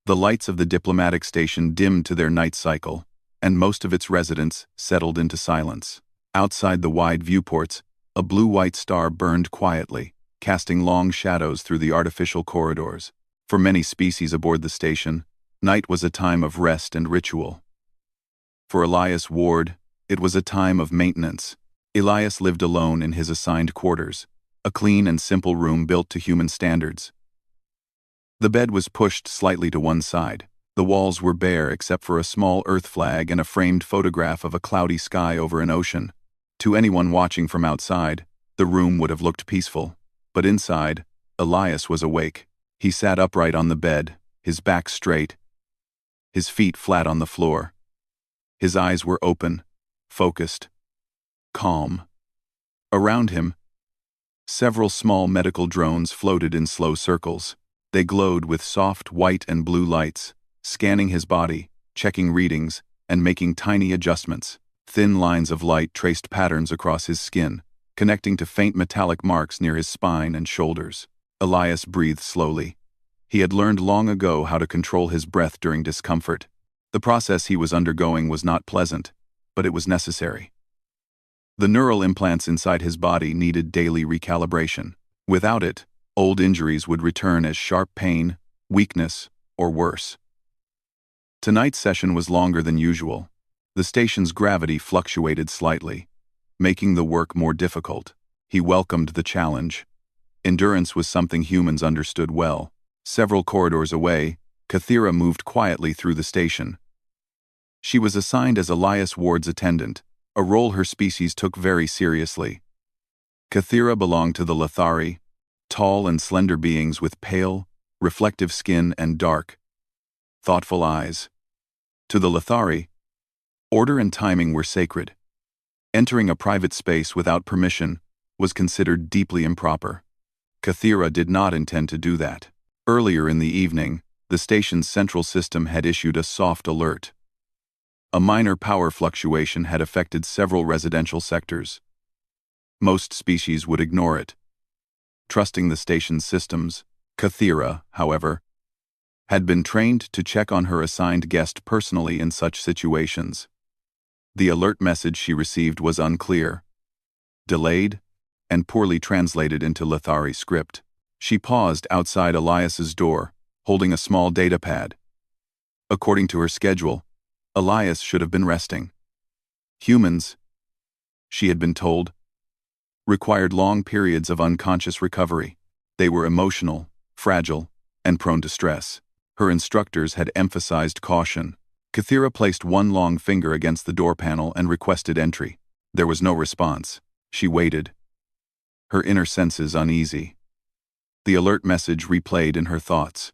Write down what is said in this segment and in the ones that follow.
The lights of the diplomatic station dimmed to their night cycle, and most of its residents settled into silence. Outside the wide viewports, a blue-white star burned quietly, casting long shadows through the artificial corridors. For many species aboard the station, night was a time of rest and ritual. For Elias Ward, it was a time of maintenance. Elias lived alone in his assigned quarters, a clean and simple room built to human standards. The bed was pushed slightly to one side. The walls were bare except for a small earth flag and a framed photograph of a cloudy sky over an ocean. To anyone watching from outside, the room would have looked peaceful. But inside, Elias was awake. He sat upright on the bed, his back straight, his feet flat on the floor. His eyes were open, focused, calm. Around him, several small medical drones floated in slow circles. They glowed with soft white and blue lights, scanning his body, checking readings, and making tiny adjustments. Thin lines of light traced patterns across his skin, connecting to faint metallic marks near his spine and shoulders. Elias breathed slowly. He had learned long ago how to control his breath during discomfort. The process he was undergoing was not pleasant, but it was necessary. The neural implants inside his body needed daily recalibration. Without it, old injuries would return as sharp pain, weakness, or worse. Tonight's session was longer than usual. The station's gravity fluctuated slightly, making the work more difficult. He welcomed the challenge. Endurance was something humans understood well. Several corridors away, Kathira moved quietly through the station. She was assigned as Elias Ward's attendant, a role her species took very seriously. Kathira belonged to the Lethari, tall and slender beings with pale, reflective skin and dark, thoughtful eyes. To the Lethari, order and timing were sacred. Entering a private space without permission was considered deeply improper. Kathira did not intend to do that. Earlier in the evening, the station's central system had issued a soft alert. A minor power fluctuation had affected several residential sectors. Most species would ignore it. Trusting the station's systems, Kathira, however, had been trained to check on her assigned guest personally in such situations. The alert message she received was unclear, delayed, and poorly translated into Lethari script. She paused outside Elias's door, holding a small data pad. According to her schedule, Elias should have been resting. Humans, she had been told, required long periods of unconscious recovery. They were emotional, fragile, and prone to stress. Her instructors had emphasized caution. Kathira placed one long finger against the door panel and requested entry. There was no response. She waited, her inner senses uneasy. The alert message replayed in her thoughts.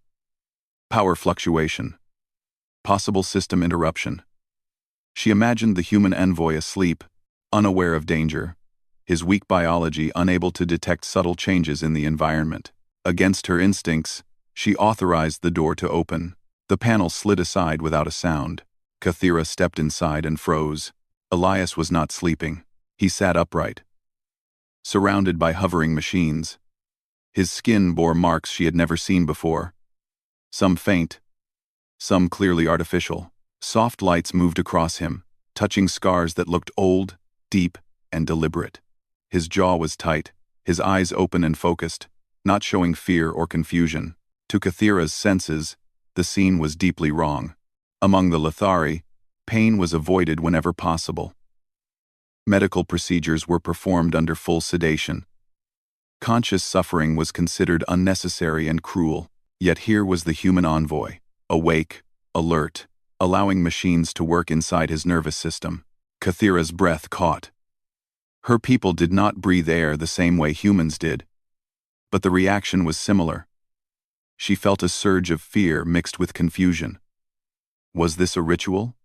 Power fluctuation. Possible system interruption. She imagined the human envoy asleep, unaware of danger, his weak biology unable to detect subtle changes in the environment. Against her instincts, she authorized the door to open. The panel slid aside without a sound. Kathira stepped inside and froze. Elias was not sleeping. He sat upright, surrounded by hovering machines. His skin bore marks she had never seen before. Some faint, some clearly artificial. Soft lights moved across him, touching scars that looked old, deep, and deliberate. His jaw was tight, his eyes open and focused, not showing fear or confusion. To Kathira's senses, the scene was deeply wrong. Among the Lethari, pain was avoided whenever possible. Medical procedures were performed under full sedation. Conscious suffering was considered unnecessary and cruel. Yet here was the human envoy, awake, alert, allowing machines to work inside his nervous system. Kathira's breath caught. Her people did not breathe air the same way humans did, but the reaction was similar. She felt a surge of fear mixed with confusion. Was this a ritual?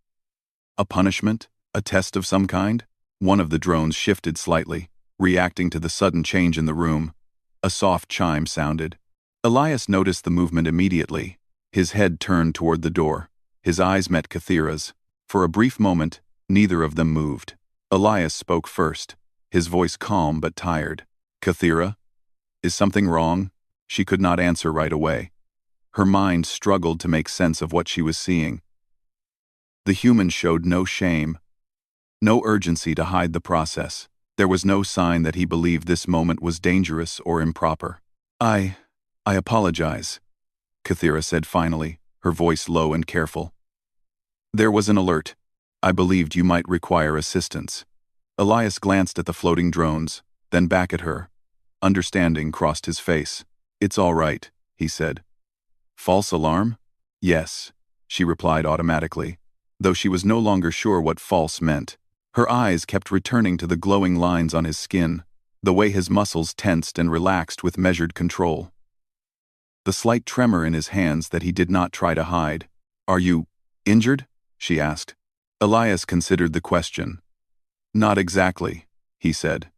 A punishment? A test of some kind? One of the drones shifted slightly, reacting to the sudden change in the room. A soft chime sounded. Elias noticed the movement immediately. His head turned toward the door. His eyes met Kathira's. For a brief moment, neither of them moved. Elias spoke first, his voice calm but tired. "Kathira, is something wrong?" She could not answer right away. Her mind struggled to make sense of what she was seeing. The human showed no shame, no urgency to hide the process. There was no sign that he believed this moment was dangerous or improper. I apologize, Kathira said finally, her voice low and careful. There was an alert. I believed you might require assistance. Elias glanced at the floating drones, then back at her. Understanding crossed his face. It's all right, he said. False alarm? Yes, she replied automatically, though she was no longer sure what false meant. Her eyes kept returning to the glowing lines on his skin, the way his muscles tensed and relaxed with measured control. The slight tremor in his hands that he did not try to hide. Are you injured? She asked. Elias considered the question. Not exactly, he said.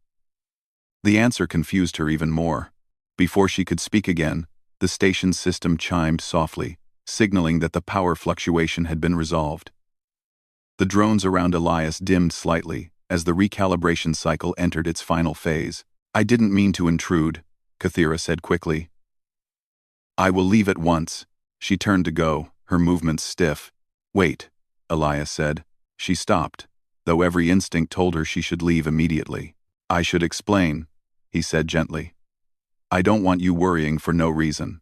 The answer confused her even more. Before she could speak again, the station's system chimed softly, signaling that the power fluctuation had been resolved. The drones around Elias dimmed slightly as the recalibration cycle entered its final phase. I didn't mean to intrude, Kathira said quickly. I will leave at once. She turned to go, her movements stiff. Wait, Elias said. She stopped, though every instinct told her she should leave immediately. I should explain, he said gently. I don't want you worrying for no reason.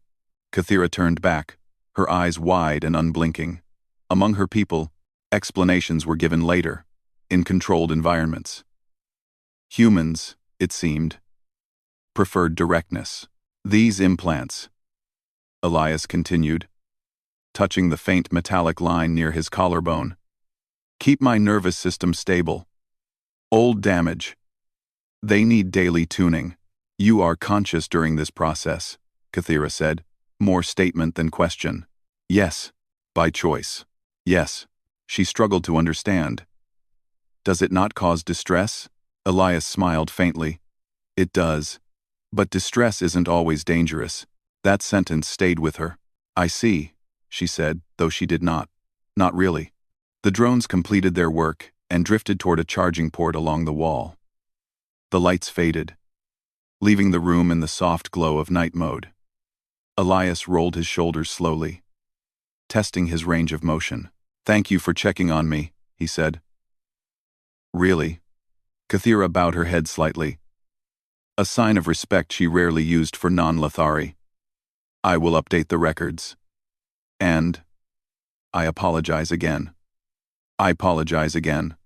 Kathira turned back, her eyes wide and unblinking. Among her people, explanations were given later, in controlled environments. Humans, it seemed, preferred directness. These implants, Elias continued, touching the faint metallic line near his collarbone, keep my nervous system stable. Old damage. They need daily tuning. You are conscious during this process, Kathira said, more statement than question. Yes, by choice. Yes. She struggled to understand. Does it not cause distress? Elias smiled faintly. It does. But distress isn't always dangerous. That sentence stayed with her. I see, she said, though she did not. Not really. The drones completed their work and drifted toward a charging port along the wall. The lights faded, leaving the room in the soft glow of night mode. Elias rolled his shoulders slowly, testing his range of motion. Thank you for checking on me, he said. Really? Kathira bowed her head slightly, a sign of respect she rarely used for non-Lethari. I will update the records. And I apologize again. I apologize again.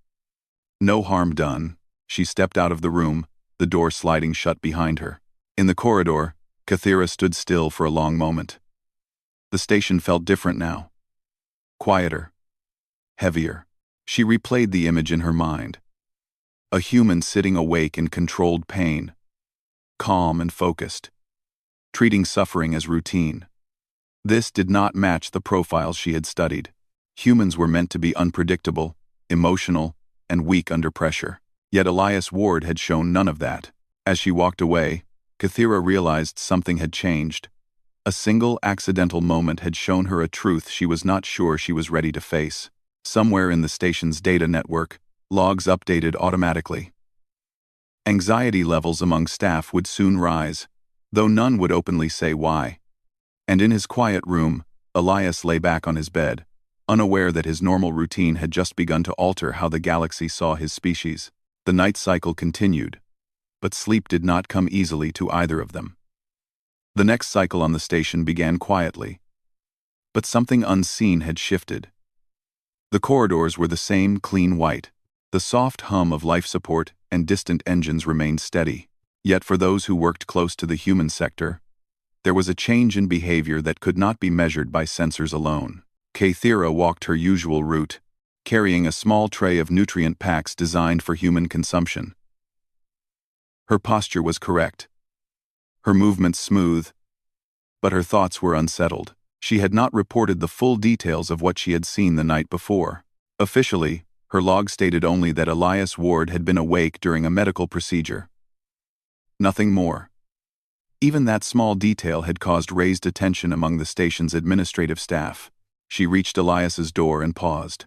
No harm done. She stepped out of the room, the door sliding shut behind her. In the corridor, Kathira stood still for a long moment. The station felt different now. Quieter. Heavier. She replayed the image in her mind. A human sitting awake in controlled pain, calm and focused, treating suffering as routine. This did not match the profiles she had studied. Humans were meant to be unpredictable, emotional, and weak under pressure. Yet Elias Ward had shown none of that. As she walked away, Kathira realized something had changed. A single accidental moment had shown her a truth she was not sure she was ready to face. Somewhere in the station's data network, logs updated automatically. Anxiety levels among staff would soon rise, though none would openly say why. And in his quiet room, Elias lay back on his bed, unaware that his normal routine had just begun to alter how the galaxy saw his species. The night cycle continued, but sleep did not come easily to either of them. The next cycle on the station began quietly, but something unseen had shifted. The corridors were the same clean white. The soft hum of life support and distant engines remained steady. Yet for those who worked close to the human sector, there was a change in behavior that could not be measured by sensors alone. Kathira walked her usual route, carrying a small tray of nutrient packs designed for human consumption. Her posture was correct, her movements smooth, but her thoughts were unsettled. She had not reported the full details of what she had seen the night before. Officially, her log stated only that Elias Ward had been awake during a medical procedure. Nothing more. Even that small detail had caused raised attention among the station's administrative staff. She reached Elias's door and paused.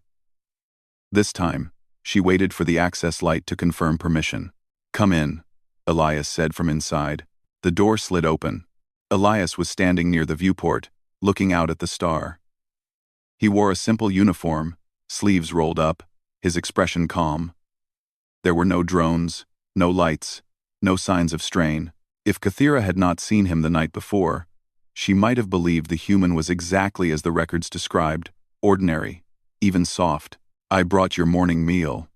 This time, she waited for the access light to confirm permission. Come in, Elias said from inside. The door slid open. Elias was standing near the viewport, looking out at the star. He wore a simple uniform, sleeves rolled up, his expression calm. There were no drones, no lights, no signs of strain. If Kathira had not seen him the night before, she might have believed the human was exactly as the records described, ordinary, even soft. "I brought your morning meal,"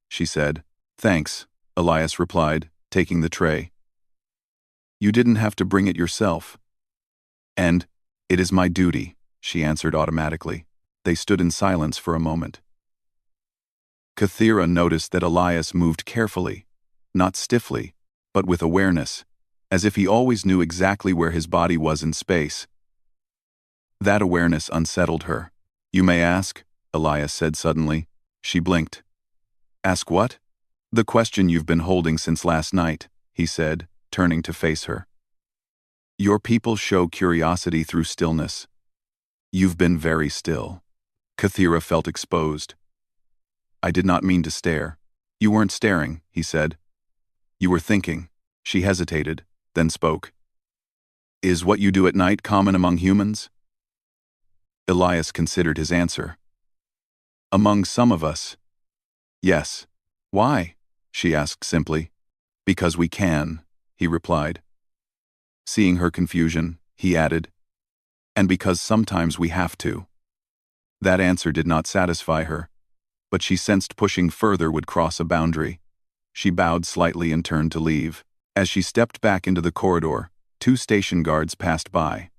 she said. "Thanks," Elias replied, taking the tray. "You didn't have to bring it yourself." "And it is my duty," she answered automatically. They stood in silence for a moment. Kathira noticed that Elias moved carefully, not stiffly, but with awareness, as if he always knew exactly where his body was in space. That awareness unsettled her. "You may ask," Elias said suddenly. She blinked. "Ask what?" "The question you've been holding since last night," he said, turning to face her. "Your people show curiosity through stillness. You've been very still." Kathira felt exposed. "I did not mean to stare." "You weren't staring," he said. "You were thinking." She hesitated, then spoke. "Is what you do at night common among humans?" Elias considered his answer. "Among some of us. Yes." "Why?" she asked simply. "Because we can," he replied. Seeing her confusion, he added, "And because sometimes we have to." That answer did not satisfy her, but she sensed pushing further would cross a boundary. She bowed slightly and turned to leave. As she stepped back into the corridor, 2 station guards passed by.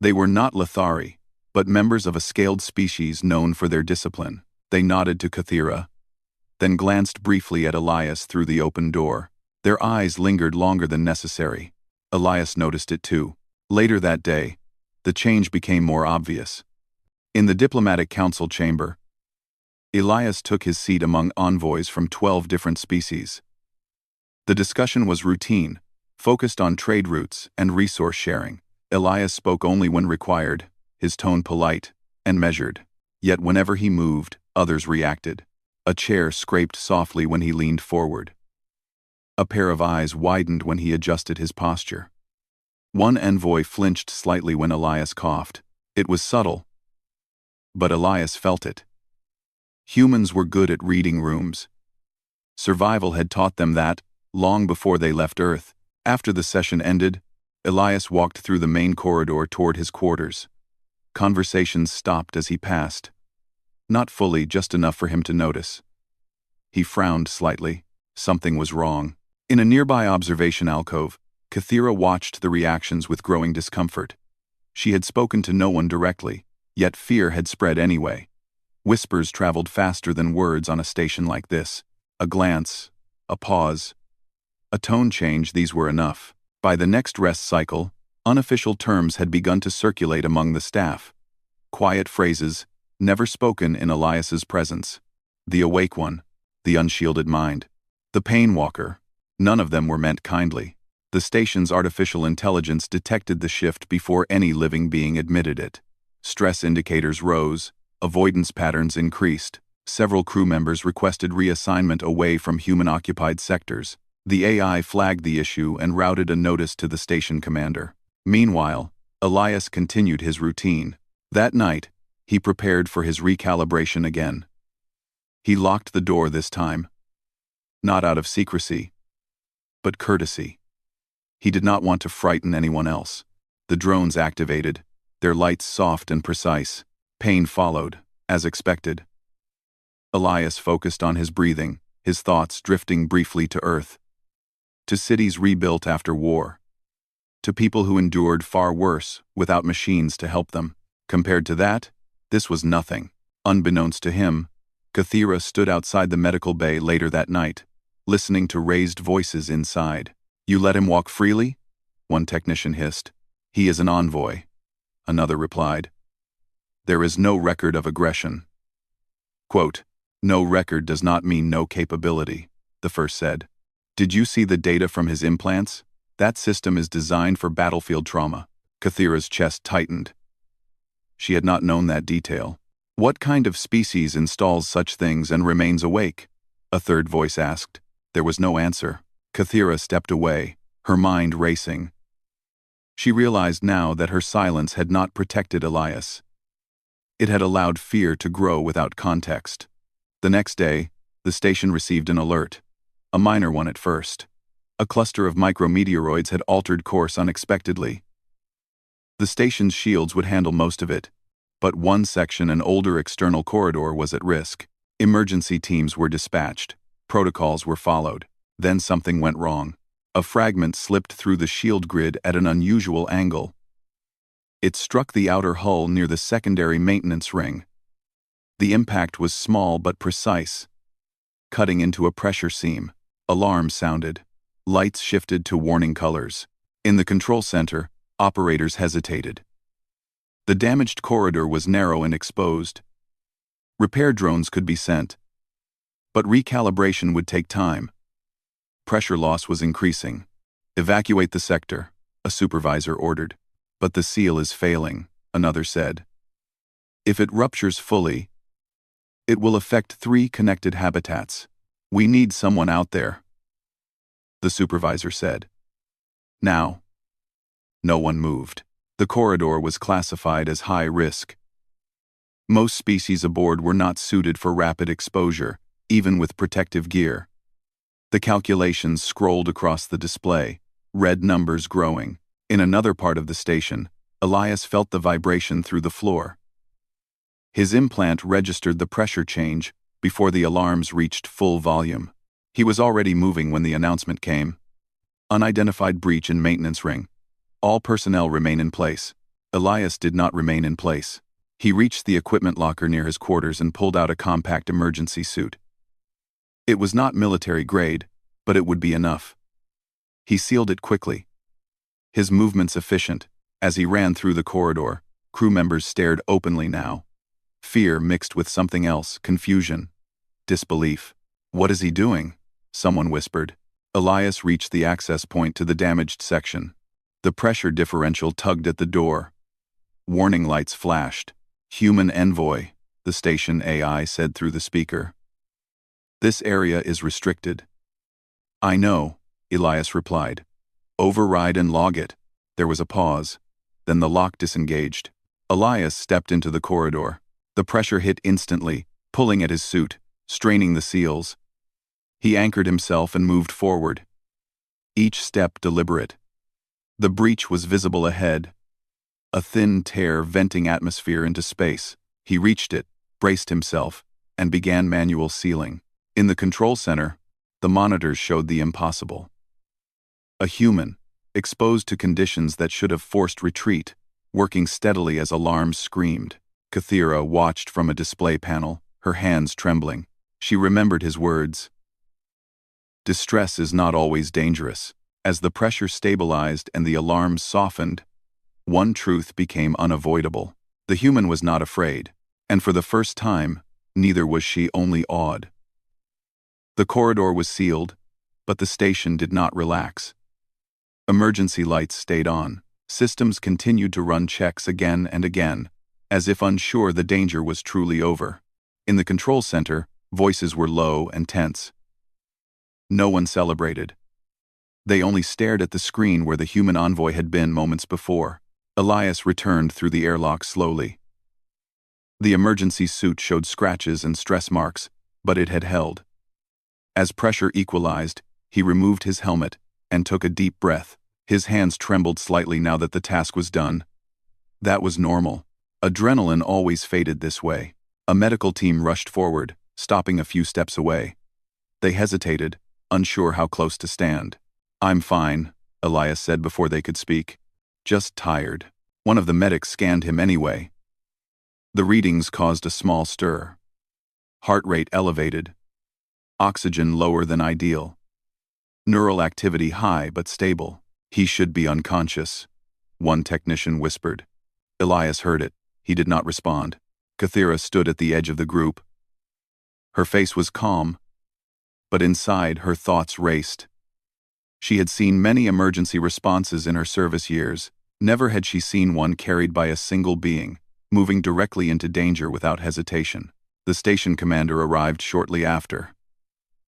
They were not Lithari, but members of a scaled species known for their discipline. They nodded to Kathira, then glanced briefly at Elias through the open door. Their eyes lingered longer than necessary. Elias noticed it too. Later that day, the change became more obvious. In the diplomatic council chamber, Elias took his seat among envoys from 12 different species. The discussion was routine, focused on trade routes and resource sharing. Elias spoke only when required, his tone polite and measured. Yet whenever he moved, others reacted. A chair scraped softly when he leaned forward. A pair of eyes widened when he adjusted his posture. One envoy flinched slightly when Elias coughed. It was subtle, but Elias felt it. Humans were good at reading rooms. Survival had taught them that, long before they left Earth. After the session ended, Elias walked through the main corridor toward his quarters. Conversations stopped as he passed. Not fully, just enough for him to notice. He frowned slightly. Something was wrong. In a nearby observation alcove, Kathira watched the reactions with growing discomfort. She had spoken to no one directly, yet fear had spread anyway. Whispers traveled faster than words on a station like this. A glance, a pause, a tone change, these were enough. By the next rest cycle, unofficial terms had begun to circulate among the staff. Quiet phrases, never spoken in Elias's presence. The awake one, the unshielded mind, the pain walker. None of them were meant kindly. The station's artificial intelligence detected the shift before any living being admitted it. Stress indicators rose, avoidance patterns increased. Several crew members requested reassignment away from human-occupied sectors. The AI flagged the issue and routed a notice to the station commander. Meanwhile, Elias continued his routine. That night, he prepared for his recalibration again. He locked the door this time. Not out of secrecy, but courtesy. He did not want to frighten anyone else. The drones activated, their lights soft and precise. Pain followed, as expected. Elias focused on his breathing, his thoughts drifting briefly to Earth. To cities rebuilt after war. To people who endured far worse without machines to help them. Compared to that, this was nothing. Unbeknownst to him, Kathira stood outside the medical bay later that night, listening to raised voices inside. "You let him walk freely?" one technician hissed. "He is an envoy," another replied. "There is no record of aggression." Quote, "No record does not mean no capability," the first said. "Did you see the data from his implants? That system is designed for battlefield trauma." Kathira's chest tightened. She had not known that detail. "What kind of species installs such things and remains awake?" a third voice asked. There was no answer. Kathira stepped away, her mind racing. She realized now that her silence had not protected Elias. It had allowed fear to grow without context. The next day, the station received an alert. A minor one at first. A cluster of micrometeoroids had altered course unexpectedly. The station's shields would handle most of it, but one section, an older external corridor, was at risk. Emergency teams were dispatched. Protocols were followed. Then something went wrong. A fragment slipped through the shield grid at an unusual angle. It struck the outer hull near the secondary maintenance ring. The impact was small but precise, cutting into a pressure seam. Alarms sounded. Lights shifted to warning colors. In the control center, operators hesitated. The damaged corridor was narrow and exposed. Repair drones could be sent, but recalibration would take time. Pressure loss was increasing. "Evacuate the sector," a supervisor ordered. "But the seal is failing," another said. "If it ruptures fully, it will affect 3 connected habitats. We need someone out there," the supervisor said. Now, no one moved. The corridor was classified as high risk. Most species aboard were not suited for rapid exposure, even with protective gear. The calculations scrolled across the display, red numbers growing. In another part of the station, Elias felt the vibration through the floor. His implant registered the pressure change before the alarms reached full volume. He was already moving when the announcement came. "Unidentified breach in maintenance ring. All personnel remain in place." Elias did not remain in place. He reached the equipment locker near his quarters and pulled out a compact emergency suit. It was not military grade, but it would be enough. He sealed it quickly. His movements efficient. As he ran through the corridor, crew members stared openly now. Fear mixed with something else, confusion, disbelief. "What is he doing?" someone whispered. Elias reached the access point to the damaged section. The pressure differential tugged at the door. Warning lights flashed. "Human envoy," the station AI said through the speaker. "This area is restricted." "I know," Elias replied. "Override and log it." There was a pause. Then the lock disengaged. Elias stepped into the corridor. The pressure hit instantly, pulling at his suit, straining the seals. He anchored himself and moved forward. Each step deliberate. The breach was visible ahead. A thin tear venting atmosphere into space. He reached it, braced himself, and began manual sealing. In the control center, the monitors showed the impossible. A human, exposed to conditions that should have forced retreat, working steadily as alarms screamed. Kathira watched from a display panel, her hands trembling. She remembered his words. Distress is not always dangerous. As the pressure stabilized and the alarms softened, one truth became unavoidable. The human was not afraid, and for the first time, neither was she, only awed. The corridor was sealed, but the station did not relax. Emergency lights stayed on. Systems continued to run checks again and again, as if unsure the danger was truly over. In the control center, voices were low and tense. No one celebrated. They only stared at the screen where the human envoy had been moments before. Elias returned through the airlock slowly. The emergency suit showed scratches and stress marks, but it had held. As pressure equalized, he removed his helmet and took a deep breath. His hands trembled slightly now that the task was done. That was normal. Adrenaline always faded this way. A medical team rushed forward, stopping a few steps away. They hesitated, unsure how close to stand. "I'm fine," Elias said before they could speak. "Just tired." One of the medics scanned him anyway. The readings caused a small stir. Heart rate elevated. Oxygen lower than ideal. Neural activity high but stable. "He should be unconscious," one technician whispered. Elias heard it. He did not respond. Kathira stood at the edge of the group. Her face was calm, but inside her thoughts raced. She had seen many emergency responses in her service years. Never had she seen one carried by a single being, moving directly into danger without hesitation. The station commander arrived shortly after.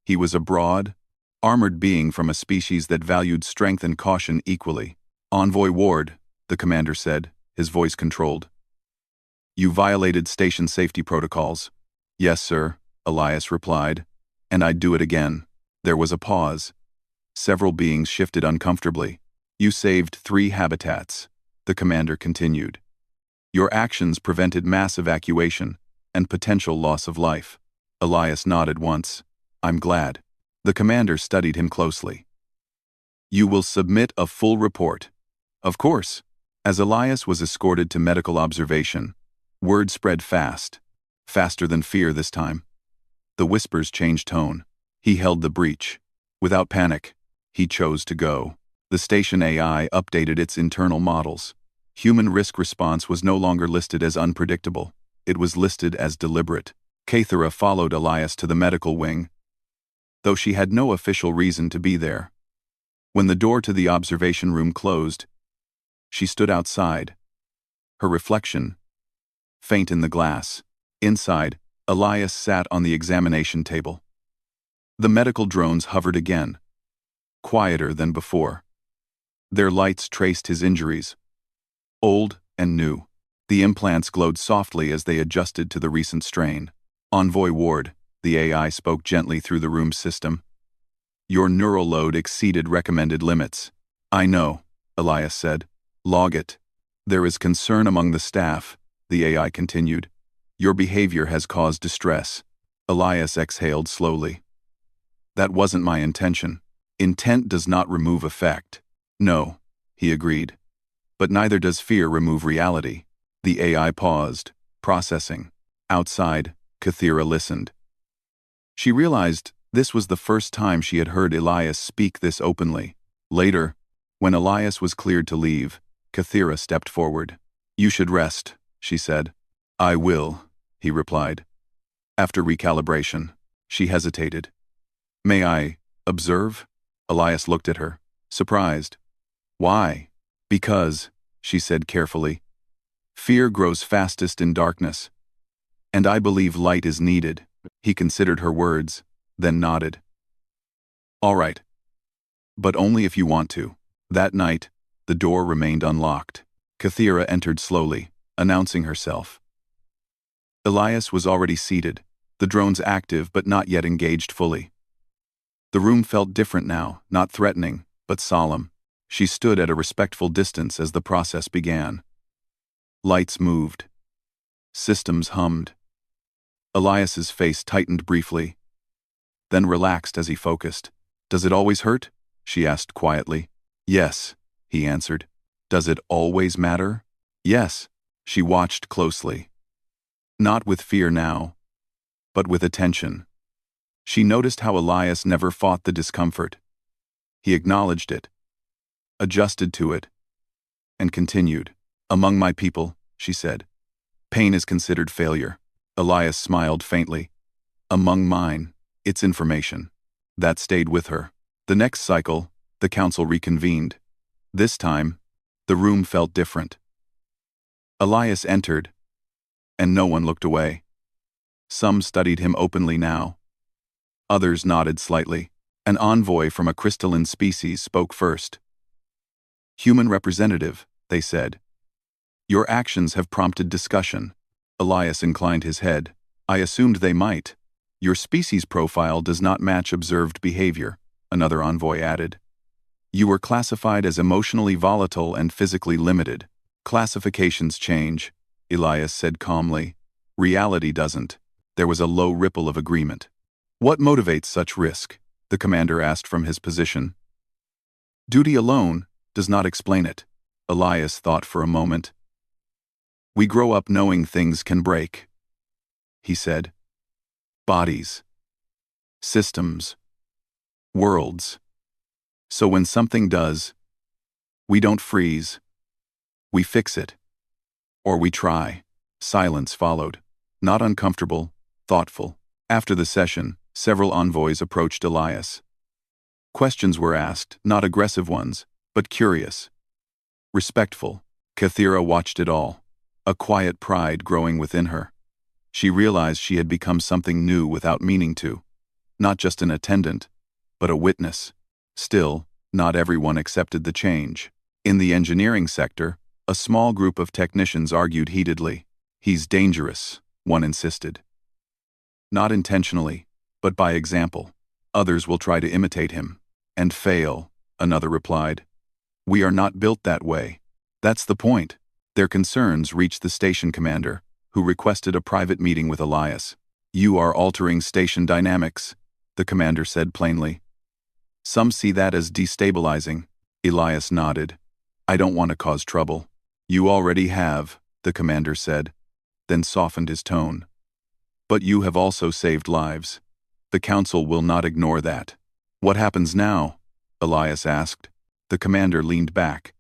He was a broad, armored being from a species that valued strength and caution equally. "Envoy Ward," the commander said, his voice controlled. You violated station safety protocols. Yes, sir, Elias replied. And I'd do it again. There was a pause. Several beings shifted uncomfortably. You saved 3 habitats, the commander continued. Your actions prevented mass evacuation and potential loss of life. Elias nodded once. I'm glad. The commander studied him closely. You will submit a full report. Of course. As Elias was escorted to medical observation, word spread fast. Faster than fear this time. The whispers changed tone. He held the breach. Without panic, he chose to go. The station AI updated its internal models. Human risk response was no longer listed as unpredictable. It was listed as deliberate. Kathera followed Elias to the medical wing, though she had no official reason to be there. When the door to the observation room closed, she stood outside. Her reflection, faint in the glass. Inside, Elias sat on the examination table. The medical drones hovered again, quieter than before. Their lights traced his injuries, old and new. The implants glowed softly as they adjusted to the recent strain. Envoy Ward, the AI spoke gently through the room's system. Your neural load exceeded recommended limits. I know, Elias said. Log it. There is concern among the staff, the AI continued. Your behavior has caused distress. Elias exhaled slowly. That wasn't my intention. Intent does not remove effect. No, he agreed. But neither does fear remove reality. The AI paused, processing. Outside, Kathera listened. She realized this was the first time she had heard Elias speak this openly. Later, when Elias was cleared to leave, Kathera stepped forward. You should rest, she said. I will, he replied. After recalibration, she hesitated. May I observe? Elias looked at her, surprised. Why? Because, she said carefully, fear grows fastest in darkness. And I believe light is needed. He considered her words, then nodded. All right. But only if you want to. That night, the door remained unlocked. Kathera entered slowly, announcing herself. Elias was already seated, the drones active but not yet engaged fully. The room felt different now, not threatening, but solemn. She stood at a respectful distance as the process began. Lights moved. Systems hummed. Elias's face tightened briefly, then relaxed as he focused. Does it always hurt? She asked quietly. Yes, he answered. Does it always matter? Yes. She watched closely. Not with fear now, but with attention. She noticed how Elias never fought the discomfort. He acknowledged it, adjusted to it, and continued. Among my people, she said, pain is considered failure. Elias smiled faintly. Among mine, it's information. That stayed with her. The next cycle, the council reconvened. This time, the room felt different. Elias entered, and no one looked away. Some studied him openly now. Others nodded slightly. An envoy from a crystalline species spoke first. Human representative, they said. Your actions have prompted discussion. Elias inclined his head. I assumed they might. Your species profile does not match observed behavior, another envoy added. You were classified as emotionally volatile and physically limited. Classifications change, Elias said calmly. Reality doesn't. There was a low ripple of agreement. What motivates such risk? The commander asked from his position. Duty alone does not explain it. Elias thought for a moment. We grow up knowing things can break, he said. Bodies, systems, worlds. So when something does, we don't freeze. We fix it. Or we try. Silence followed. Not uncomfortable, thoughtful. After the session, several envoys approached Elias. Questions were asked, not aggressive ones, but curious. Respectful. Kathera watched it all, a quiet pride growing within her. She realized she had become something new without meaning to. Not just an attendant, but a witness. Still, not everyone accepted the change. In the engineering sector, A small group of technicians argued heatedly. "He's dangerous," one insisted. "Not intentionally, but by example. Others will try to imitate him. And fail," another replied. "We are not built that way. That's the point." Their concerns reached the station commander, who requested a private meeting with Elias. "You are altering station dynamics," the commander said plainly. "Some see that as destabilizing." Elias nodded. "I don't want to cause trouble." "You already have," the commander said, then softened his tone. "But you have also saved lives. The council will not ignore that." "What happens now?" Elias asked. The commander leaned back.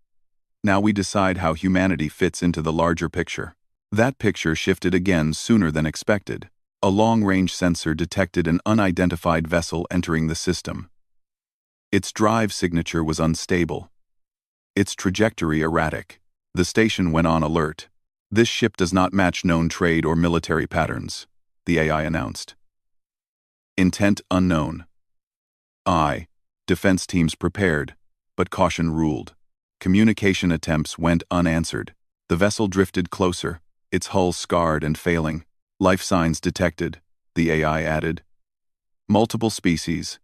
"Now we decide how humanity fits into the larger picture." That picture shifted again sooner than expected. A long-range sensor detected an unidentified vessel entering the system. Its drive signature was unstable. Its trajectory erratic. The station went on alert. "This ship does not match known trade or military patterns," the AI announced. "Intent unknown." Defense teams prepared, but caution ruled. Communication attempts went unanswered. The vessel drifted closer, its hull scarred and failing. "Life signs detected," the AI added. "Multiple species.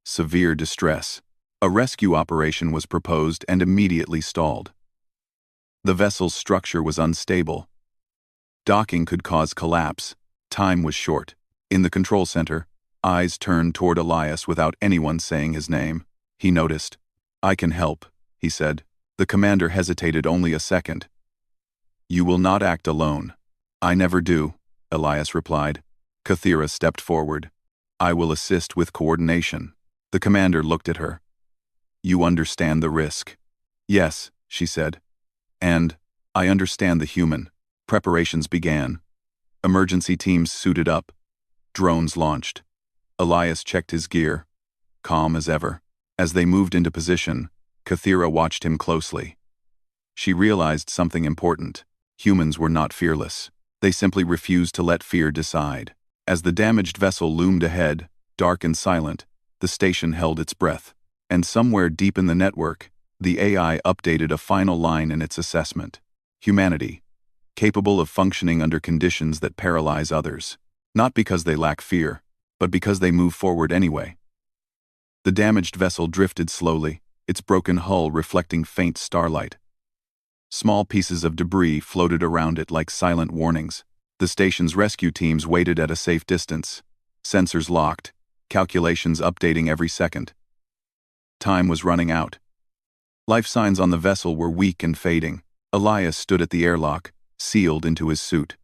Severe distress." A rescue operation was proposed and immediately stalled. The vessel's structure was unstable. Docking could cause collapse. Time was short. In the control center, eyes turned toward Elias without anyone saying his name. He noticed. "I can help," he said. The commander hesitated only a second. "You will not act alone." "I never do," Elias replied. Kathira stepped forward. "I will assist with coordination." The commander looked at her. "You understand the risk." "Yes," she said. "And I understand the human." Preparations began. Emergency teams suited up. Drones launched. Elias checked his gear, calm as ever. As they moved into position, Kathira watched him closely. She realized something important. Humans were not fearless. They simply refused to let fear decide. As the damaged vessel loomed ahead, dark and silent, the station held its breath. And somewhere deep in the network, the AI updated a final line in its assessment. Humanity, capable of functioning under conditions that paralyze others. Not because they lack fear, but because they move forward anyway. The damaged vessel drifted slowly, its broken hull reflecting faint starlight. Small pieces of debris floated around it like silent warnings. The station's rescue teams waited at a safe distance. Sensors locked, calculations updating every second. Time was running out. Life signs on the vessel were weak and fading. Elias stood at the airlock, sealed into his suit.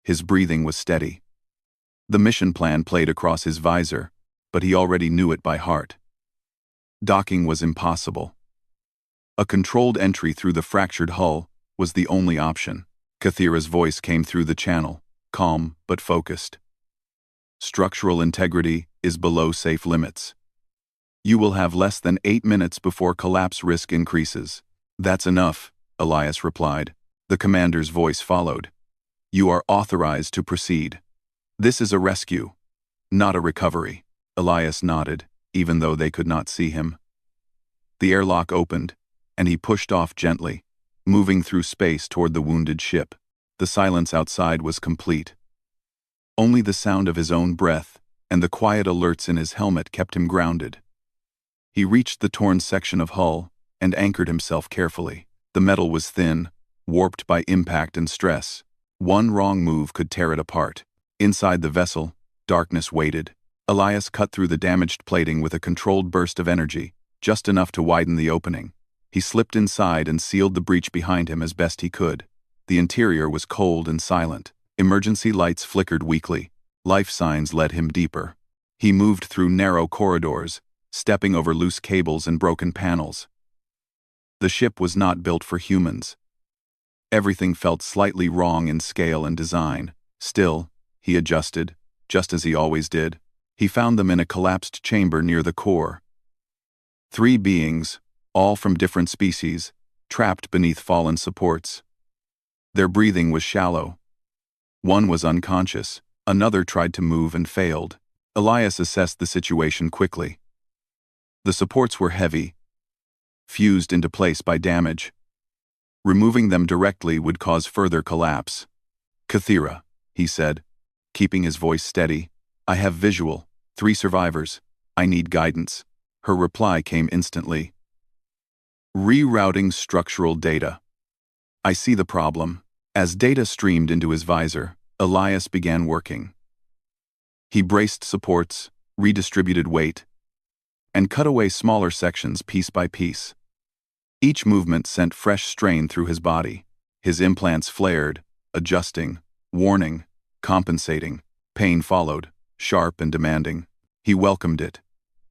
His breathing was steady. The mission plan played across his visor, but he already knew it by heart. Docking was impossible. A controlled entry through the fractured hull was the only option. Kathira's voice came through the channel, calm but focused. "Structural integrity is below safe limits. You will have less than 8 minutes before collapse risk increases." "That's enough," Elias replied. The commander's voice followed. "You are authorized to proceed. This is a rescue, not a recovery." Elias nodded, even though they could not see him. The airlock opened, and he pushed off gently, moving through space toward the wounded ship. The silence outside was complete. Only the sound of his own breath and the quiet alerts in his helmet kept him grounded. He reached the torn section of hull and anchored himself carefully. The metal was thin, warped by impact and stress. One wrong move could tear it apart. Inside the vessel, darkness waited. Elias cut through the damaged plating with a controlled burst of energy, just enough to widen the opening. He slipped inside and sealed the breach behind him as best he could. The interior was cold and silent. Emergency lights flickered weakly. Life signs led him deeper. He moved through narrow corridors, stepping over loose cables and broken panels. The ship was not built for humans. Everything felt slightly wrong in scale and design. Still, he adjusted, just as he always did. He found them in a collapsed chamber near the core. 3 beings, all from different species, trapped beneath fallen supports. Their breathing was shallow. One was unconscious, another tried to move and failed. Elias assessed the situation quickly. The supports were heavy, fused into place by damage. Removing them directly would cause further collapse. "Kathira," he said, keeping his voice steady. "I have visual. 3 survivors. I need guidance." Her reply came instantly. "Rerouting structural data." "I see the problem." As data streamed into his visor, Elias began working. He braced supports, redistributed weight, and cut away smaller sections piece by piece. Each movement sent fresh strain through his body. His implants flared, adjusting, warning, compensating. Pain followed, sharp and demanding. He welcomed it.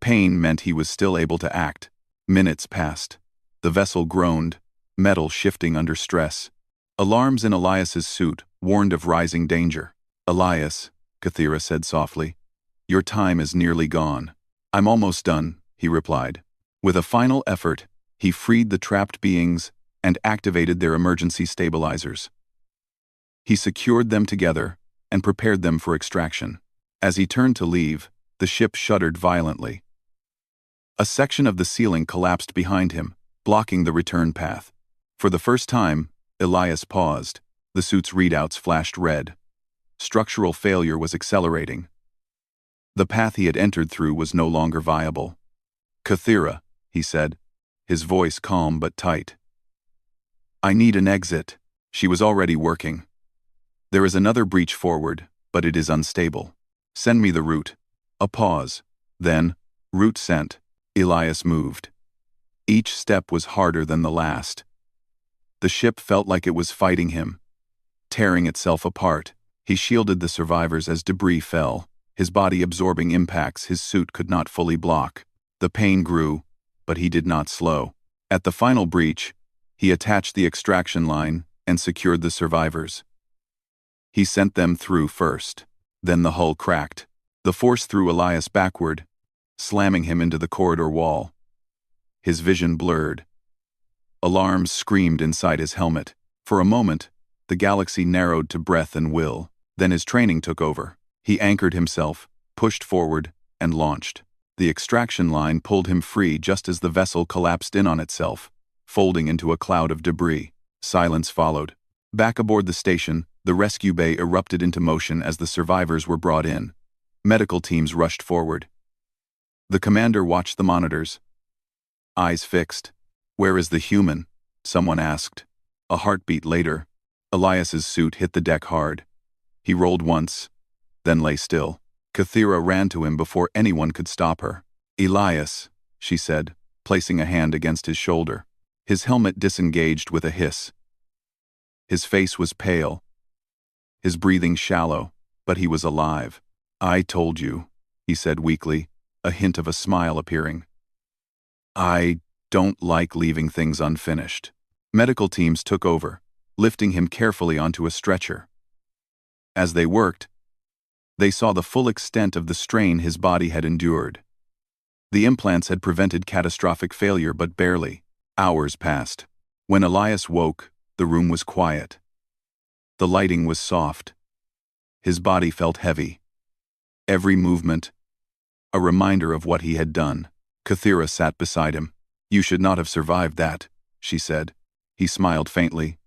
Pain meant he was still able to act. Minutes passed. The vessel groaned, metal shifting under stress. Alarms in Elias's suit warned of rising danger. "Elias," Kathira said softly, "your time is nearly gone." "I'm almost done," he replied. With a final effort, he freed the trapped beings and activated their emergency stabilizers. He secured them together and prepared them for extraction. As he turned to leave, the ship shuddered violently. A section of the ceiling collapsed behind him, blocking the return path. For the first time, Elias paused. The suit's readouts flashed red. Structural failure was accelerating. The path he had entered through was no longer viable. "Kathira," he said, his voice calm but tight. "I need an exit." She was already working. "There is another breach forward, but it is unstable. Send me the route." A pause. Then, route sent. Elias moved. Each step was harder than the last. The ship felt like it was fighting him, tearing itself apart. He shielded the survivors as debris fell, his body absorbing impacts his suit could not fully block. The pain grew, but he did not slow. At the final breach, he attached the extraction line and secured the survivors. He sent them through first. Then the hull cracked. The force threw Elias backward, slamming him into the corridor wall. His vision blurred. Alarms screamed inside his helmet. For a moment, the galaxy narrowed to breath and will. Then his training took over. He anchored himself, pushed forward, and launched. The extraction line pulled him free just as the vessel collapsed in on itself, folding into a cloud of debris. Silence followed. Back aboard the station, the rescue bay erupted into motion as the survivors were brought in. Medical teams rushed forward. The commander watched the monitors, eyes fixed. "Where is the human?" someone asked. A heartbeat later, Elias's suit hit the deck hard. He rolled once, then lay still. Kathira ran to him before anyone could stop her. "Elias," she said, placing a hand against his shoulder. His helmet disengaged with a hiss. His face was pale, his breathing shallow, but he was alive. "I told you," he said weakly, a hint of a smile appearing. "I don't like leaving things unfinished." Medical teams took over, lifting him carefully onto a stretcher. As they worked, they saw the full extent of the strain his body had endured. The implants had prevented catastrophic failure, but barely. Hours passed. When Elias woke, the room was quiet. The lighting was soft. His body felt heavy. Every movement, a reminder of what he had done. Kathira sat beside him. "You should not have survived that," she said. He smiled faintly.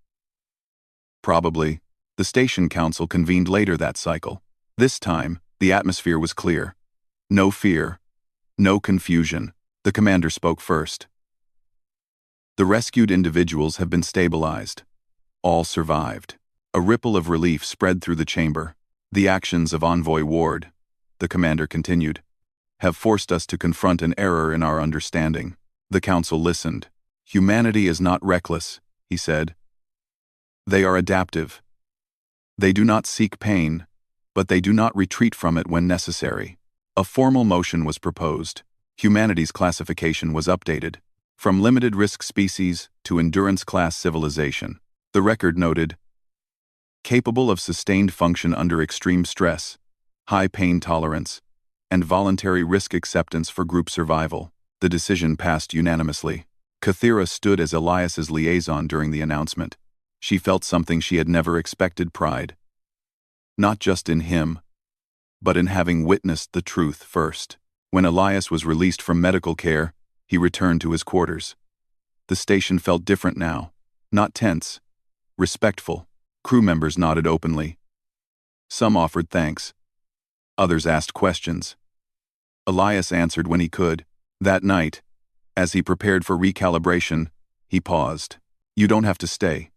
"Probably." The station council convened later that cycle. This time, the atmosphere was clear. No fear, no confusion. The commander spoke first. "The rescued individuals have been stabilized. All survived." A ripple of relief spread through the chamber. "The actions of Envoy Ward," the commander continued, "have forced us to confront an error in our understanding." The council listened. "Humanity is not reckless," he said. "They are adaptive. They do not seek pain, but they do not retreat from it when necessary." A formal motion was proposed. Humanity's classification was updated, from limited risk species to endurance class civilization. The record noted, "Capable of sustained function under extreme stress, high pain tolerance, and voluntary risk acceptance for group survival." The decision passed unanimously. Kathira stood as Elias's liaison during the announcement. She felt something she had never expected: pride. Not just in him, but in having witnessed the truth first. When Elias was released from medical care, he returned to his quarters. The station felt different now. Not tense. Respectful. Crew members nodded openly. Some offered thanks. Others asked questions. Elias answered when he could. That night, as he prepared for recalibration, he paused. You don't have to stay,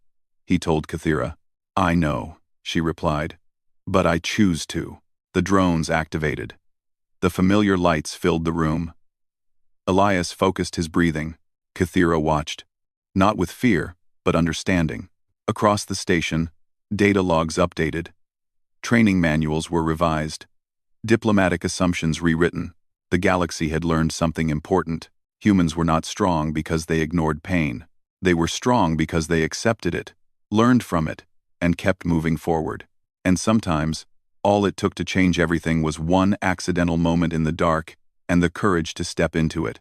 he told Kathira. I know, she replied. But I choose to. The drones activated. The familiar lights filled the room. Elias focused his breathing. Kathira watched. Not with fear, but understanding. Across the station, data logs updated. Training manuals were revised. Diplomatic assumptions rewritten. The galaxy had learned something important. Humans were not strong because they ignored pain. They were strong because they accepted it, learned from it, and kept moving forward. And sometimes, all it took to change everything was one accidental moment in the dark and the courage to step into it.